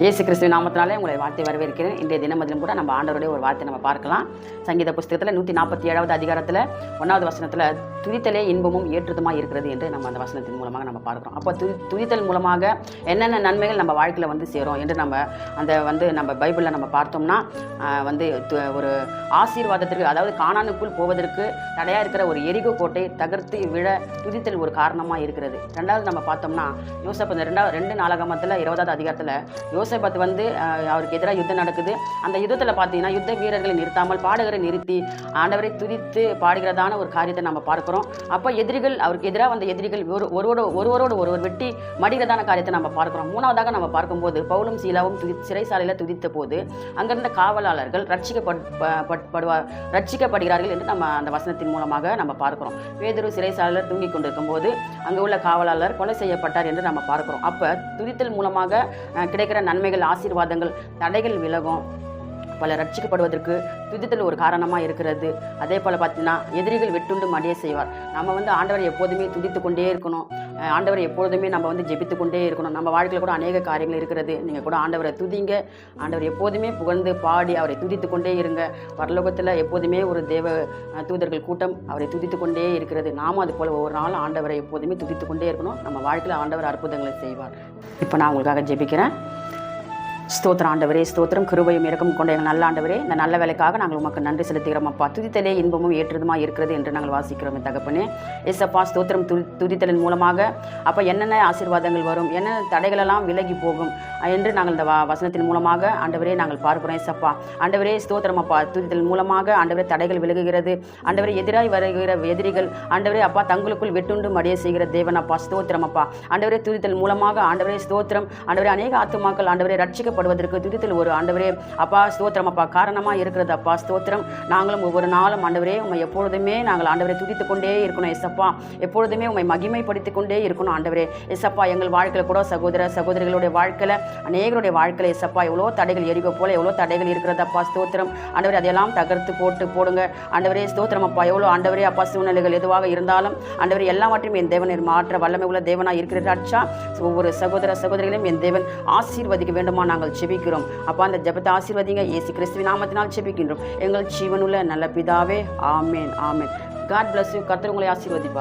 இயேசு கிறிஸ்துவின் நாமத்தினாலே உங்களை வார்த்தை வரவேற்கிறேன். இன்றைய தினமதிலும் கூட நம்ம ஆண்டவருடைய ஒரு வார்த்தை நம்ம பார்க்கலாம். சங்கீத புஸ்தகத்தில் 147வது அதிகாரத்தில் 1வது வசனத்தில் துதித்தலே இன்பமும் ஏற்றுதுமாக இருக்கிறது என்று நம்ம அந்த வசனத்தின் மூலமாக நம்ம பார்க்குறோம். அப்போ துதித்தல் மூலமாக என்னென்ன நன்மைகள் நம்ம வாழ்க்கையில் சேரும் என்று நம்ம பைபிளில் நம்ம பார்த்தோம்னா ஒரு ஆசீர்வாதத்திற்கு, அதாவது கானானுக்குள் போவதற்கு தடையாக இருக்கிற ஒரு எரிகோ கோட்டை தகர்த்து விழ துதித்தல் ஒரு காரணமாக இருக்கிறது. ரெண்டாவது நம்ம பார்த்தோம்னா யோசேப்பு 2 நாளாகமத்தில் 20வது அதிகாரத்தில் யோசேப்பு அவருக்கு எதிராக யுத்தம் நடக்குது. அந்த யுத்தத்தில் பார்த்தீங்கன்னா யுத்த வீரர்களை நிறுத்தாமல் பாடகரை நிறுத்தி ஆண்டவரை துதித்து பாடுகிறதான ஒரு காரியத்தை நம்ம பார்க்குறோம். அப்போ அவருக்கு எதிராக வந்த எதிரிகள் ஒருவரோடு ஒருவர் வெட்டி மடிகிறதான காரியத்தை நம்ம பார்க்குறோம். மூணாவதாக நம்ம பார்க்கும்போது பவுலும் சீலாவும் சிறைசாலையில் துதித்த போது அங்கிருந்த காவலாளர்கள் ரட்சிக்கப்படுகிறார்கள் என்று நம்ம அந்த வசனத்தின் மூலமாக நம்ம பார்க்கிறோம். பேதுரு சிறைசாலையில் தூங்கி கொண்டிருக்கும் போது அங்கு உள்ள காவலாளர் கொலை செய்யப்பட்டார் என்று நம்ம பார்க்கிறோம். அப்போ துதித்தல் மூலமாக கிடைக்கிற நன்மைகள், ஆசீர்வாதங்கள், தடைகள் விலகும். பல ரட்சிக்கப்படுவதற்கு துதித்தல் ஒரு காரணமாக இருக்கிறது. அதே போல் பார்த்தீங்கன்னா எதிரிகள் வெட்டுண்டு மடிய செய்வார். நம்ம ஆண்டவரை எப்போதுமே துதித்து கொண்டே இருக்கணும். ஆண்டவரை எப்பொழுதுமே நம்ம ஜெபித்து கொண்டே இருக்கணும். நம்ம வாழ்க்கையில் கூட அநேக காரியங்கள் இருக்கிறது. நீங்கள் கூட ஆண்டவரை துதிங்க. ஆண்டவர் எப்போதுமே புகழ்ந்து பாடி அவரை துதித்து கொண்டே இருங்க. பரலோகத்தில் எப்போதுமே ஒரு தேவ தூதர்கள் கூட்டம் அவரை துதித்து கொண்டே இருக்கிறது. நாமும் அது போல் ஒவ்வொரு நாளும் ஆண்டவரை எப்போதுமே துதித்து கொண்டே இருக்கணும். நம்ம வாழ்க்கையில் ஆண்டவர் அற்புதங்களை செய்வார். இப்போ நான் உங்களுக்காக ஜெபிக்கிறேன். ஸ்தோத்திரம் ஆண்டவரே, ஸ்தோத்திரம். கிருபையும் இரக்கம் கொண்ட எங்கள் நல்ல ஆண்டவரே, இந்த நல்ல வேலைக்காக நாங்கள் உமக்கு நன்றி செலுத்துகிறோம் அப்பா. துதித்தலே இன்பமும் ஏற்றதுமாக இருக்கிறது என்று நாங்கள் வாசிக்கிறோம் தகப்பனே. ஏசப்பா ஸ்தோத்திரம். துதித்தலின் மூலமாக அப்போ என்னென்ன ஆசீர்வாதங்கள் வரும், என்னென்ன தடைகளெல்லாம் விலகி போகும் என்று நாங்கள் இந்த வசனத்தின் மூலமாக ஆண்டவரே நாங்கள் பார்க்கிறோம். ஏசப்பா ஆண்டவரே ஸ்தோத்திரம் அப்பா. துதித்தல் மூலமாக ஆண்டவரே தடைகள் விலகுகிறது. ஆண்டவரே எதிராய் வருகிற எதிரிகள் ஆண்டவரே அப்பா தங்களுக்குள் வெட்டுண்டு மடிய செய்கிற தேவன் அப்பா. ஸ்தோத்திரம் அப்பா. ஆண்டவரே துதித்தல் மூலமாக ஆண்டவரே ஸ்தோத்திரம். ஆண்டவரே அநேக ஆத்துமாக்கள் ஆண்டவரே ரட்சிக்கப்படுவதற்கு துதித்தல் ஒரு ஆண்டவரே அப்பா ஸ்தோத்திரம் அப்பா காரணமாக இருக்கிறது அப்பா. ஸ்தோத்திரம். நாங்களும் ஒவ்வொரு நாளும் ஆண்டவரே உண்மை எப்பொழுதுமே நாங்கள் ஆண்டவரை துதித்து கொண்டே இருக்கணும். எசப்பா எப்பொழுதுமே உண்மை மகிமைப்படுத்திக் கொண்டே இருக்கணும் ஆண்டவரே. எசப்பா எங்கள் வாழ்க்கையில் கூட சகோதரிகளுடைய வாழ்க்கையில் அநேகருடைய வாழ்க்கையில் எசப்பா எவ்வளோ தடைகள் எரிகோ போல எவ்வளோ தடைகள் இருக்கிறது அப்பா. ஸ்தோத்திரம் ஆண்டவரே அதையெல்லாம் தகர்த்து போடுங்க ஆண்டவரே. ஸ்தோத்திரம் அப்பா. எவ்வளோ ஆண்டவரே அப்பா சூழ்நிலைகள் எதுவாக இருந்தாலும் ஆண்டவரே எல்லாவற்றையும் என் தேவன் மாற்ற வல்லமை உள்ள தேவனாக இருக்கிறாச்சா. ஒவ்வொரு சகோதரிகளையும் என் தேவன் ஆசீர்வதிக்க வேண்டுமா நாங்கள் செபிக்கிறோம் அப்பா. அந்த ஜெபத்தை ஆசீர்வதிங்க. இயேசு கிறிஸ்துவின் நாமத்தினால் செபிக்கின்றோம் எங்கள் ஜீவனுள்ள நல்ல பிதாவே. ஆமேன், ஆமேன். God bless you. கர்த்தர் உங்களை ஆசீர்வதிப்பார்.